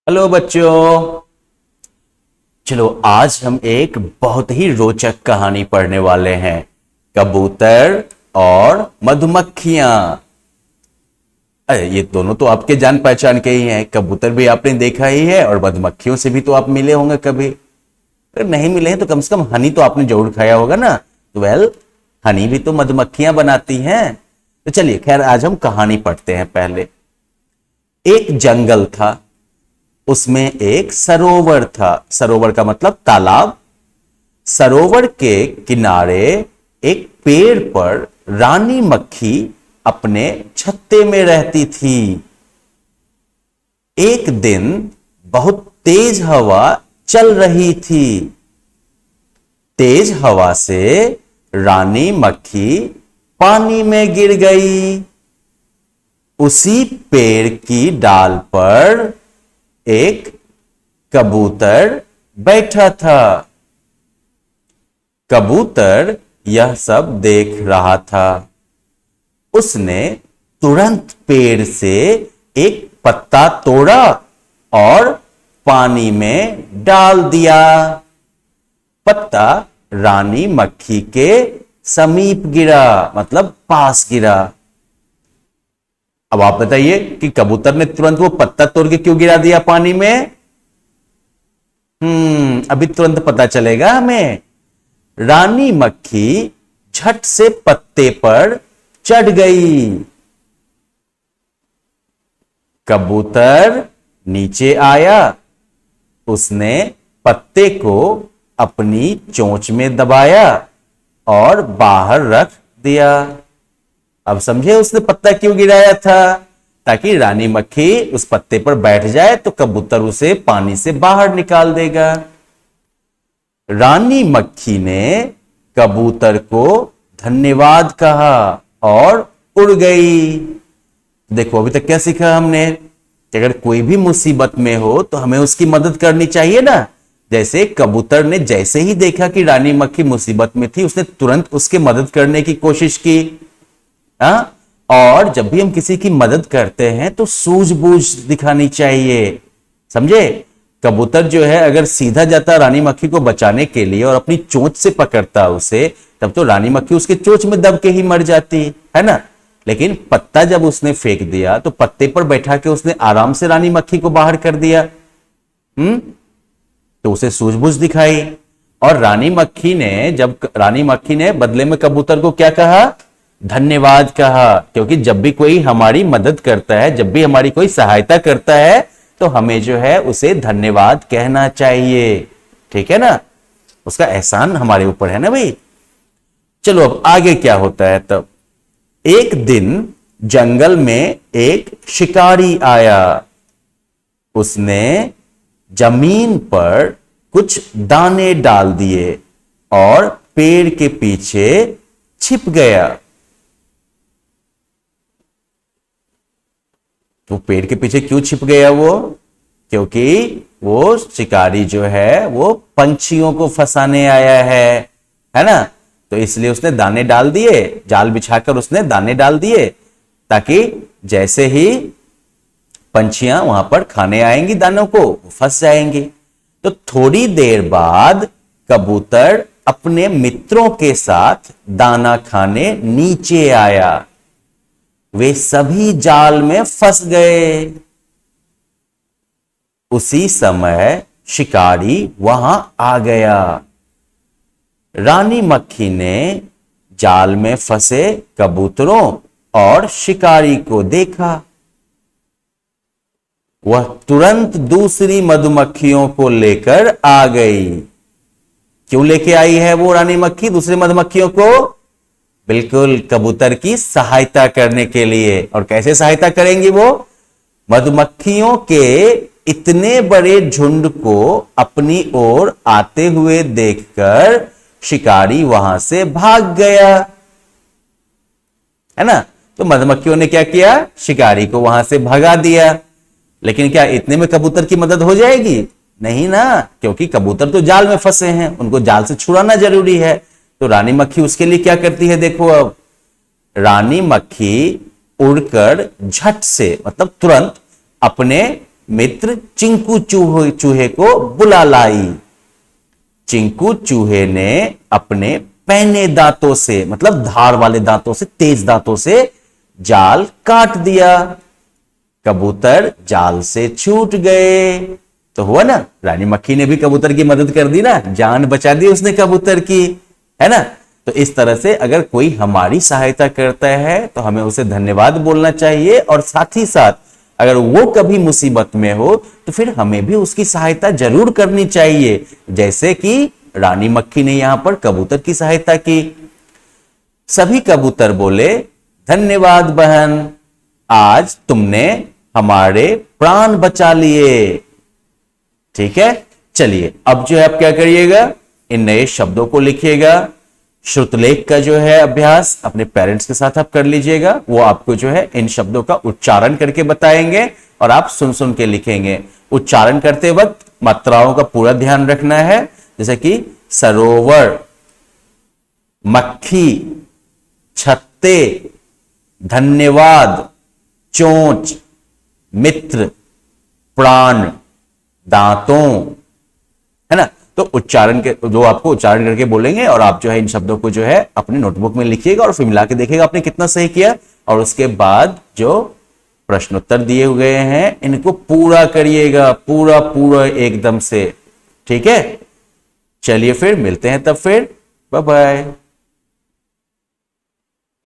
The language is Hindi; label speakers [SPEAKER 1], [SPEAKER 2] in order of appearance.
[SPEAKER 1] हेलो बच्चों। चलो आज हम एक बहुत ही रोचक कहानी पढ़ने वाले हैं। कबूतर और मधुमक्खियां। अरे ये दोनों तो आपके जान पहचान के ही हैं। कबूतर भी आपने देखा ही है और मधुमक्खियों से भी तो आप मिले होंगे कभी। अगर नहीं मिले हैं तो कम से कम हनी तो आपने जरूर खाया होगा ना। तो हनी भी तो मधुमक्खियां बनाती हैं। तो चलिए खैर आज हम कहानी पढ़ते हैं। पहले एक जंगल था, उसमें एक सरोवर था। सरोवर का मतलब तालाब। सरोवर के किनारे एक पेड़ पर रानी मक्खी अपने छत्ते में रहती थी। एक दिन बहुत तेज हवा चल रही थी। तेज हवा से रानी मक्खी पानी में गिर गई। उसी पेड़ की डाल पर एक कबूतर बैठा था। कबूतर यह सब देख रहा था। उसने तुरंत पेड़ से एक पत्ता तोड़ा और पानी में डाल दिया। पत्ता रानी मक्खी के समीप गिरा, मतलब पास गिरा। अब आप बताइए कि कबूतर ने तुरंत वो पत्ता तोड़ के क्यों गिरा दिया पानी में? अभी तुरंत पता चलेगा हमें। रानी मक्खी झट से पत्ते पर चढ़ गई। कबूतर नीचे आया। उसने पत्ते को अपनी चोंच में दबाया और बाहर रख दिया। अब समझे उसने पत्ता क्यों गिराया था? ताकि रानी मक्खी उस पत्ते पर बैठ जाए तो कबूतर उसे पानी से बाहर निकाल देगा। रानी मक्खी ने कबूतर को धन्यवाद कहा और उड़ गई। देखो अभी तक क्या सीखा हमने कि अगर कोई भी मुसीबत में हो तो हमें उसकी मदद करनी चाहिए ना। जैसे कबूतर ने जैसे ही देखा कि रानी मक्खी मुसीबत में थी, उसने तुरंत उसकी मदद करने की कोशिश की। हाँ, और जब भी हम किसी की मदद करते हैं तो सूझबूझ दिखानी चाहिए। समझे? कबूतर जो है अगर सीधा जाता रानी मक्खी को बचाने के लिए और अपनी चोंच से पकड़ता उसे, तब तो रानी मक्खी उसके चोंच में दब के ही मर जाती है ना। लेकिन पत्ता जब उसने फेंक दिया तो पत्ते पर बैठा के उसने आराम से रानी मक्खी को बाहर कर दिया। तो उसे सूझबूझ दिखाई। और रानी मक्खी ने बदले में कबूतर को क्या कहा? धन्यवाद कहा। क्योंकि जब भी कोई हमारी मदद करता है, जब भी हमारी कोई सहायता करता है, तो हमें जो है उसे धन्यवाद कहना चाहिए। ठीक है ना? उसका एहसान हमारे ऊपर है ना भाई। चलो अब आगे क्या होता है तब। एक दिन जंगल में एक शिकारी आया। उसने जमीन पर कुछ दाने डाल दिए और पेड़ के पीछे छिप गया। तो पेड़ के पीछे क्यों छिप गया वो? क्योंकि वो शिकारी जो है वो पंछियों को फंसाने आया है ना। तो इसलिए उसने दाने डाल दिए, जाल बिछाकर उसने दाने डाल दिए, ताकि जैसे ही पंछियां वहां पर खाने आएंगी दानों को, फंस जाएंगी। तो थोड़ी देर बाद कबूतर अपने मित्रों के साथ दाना खाने नीचे आया। वे सभी जाल में फंस गए। उसी समय शिकारी वहां आ गया। रानी मक्खी ने जाल में फंसे कबूतरों और शिकारी को देखा। वह तुरंत दूसरी मधुमक्खियों को लेकर आ गई। क्यों लेके आई है वो रानी मक्खी दूसरी मधुमक्खियों को? बिल्कुल, कबूतर की सहायता करने के लिए। और कैसे सहायता करेंगी वो? मधुमक्खियों के इतने बड़े झुंड को अपनी ओर आते हुए देखकर शिकारी वहां से भाग गया, है ना। तो मधुमक्खियों ने क्या किया? शिकारी को वहां से भगा दिया। लेकिन क्या इतने में कबूतर की मदद हो जाएगी? नहीं ना, क्योंकि कबूतर तो जाल में फंसे हैं, उनको जाल से छुड़ाना जरूरी है। तो रानी मक्खी उसके लिए क्या करती है? देखो अब रानी मक्खी उड़कर झट से, मतलब तुरंत अपने मित्र चिंकू चूहे को बुला लाई। चिंकू चूहे ने अपने पैने दांतों से, मतलब धार वाले दांतों से, तेज दांतों से जाल काट दिया। कबूतर जाल से छूट गए। तो हुआ ना, रानी मक्खी ने भी कबूतर की मदद कर दी ना, जान बचा दी उसने कबूतर की, है ना। तो इस तरह से अगर कोई हमारी सहायता करता है तो हमें उसे धन्यवाद बोलना चाहिए, और साथ ही साथ अगर वो कभी मुसीबत में हो तो फिर हमें भी उसकी सहायता जरूर करनी चाहिए, जैसे कि रानी मक्खी ने यहां पर कबूतर की सहायता की। सभी कबूतर बोले, धन्यवाद बहन, आज तुमने हमारे प्राण बचा लिए। ठीक है, चलिए अब जो है आप क्या करिएगा, इन नए शब्दों को लिखिएगा। श्रुतलेख का जो है अभ्यास अपने पेरेंट्स के साथ आप कर लीजिएगा। वो आपको जो है इन शब्दों का उच्चारण करके बताएंगे और आप सुन सुन के लिखेंगे। उच्चारण करते वक्त मात्राओं का पूरा ध्यान रखना है, जैसे कि सरोवर, मक्खी, छत्ते, धन्यवाद, चोंच, मित्र, प्राण, दांतों, है ना। तो उच्चारण के जो आपको उच्चारण करके बोलेंगे और आप जो है इन शब्दों को जो है अपनी नोटबुक में लिखिएगा और फिर मिला के देखिएगा आपने कितना सही किया। और उसके बाद जो प्रश्नोत्तर दिए हुए हैं इनको पूरा करिएगा, पूरा पूरा एकदम से। ठीक है, चलिए फिर मिलते हैं तब फिर, बाय बाय।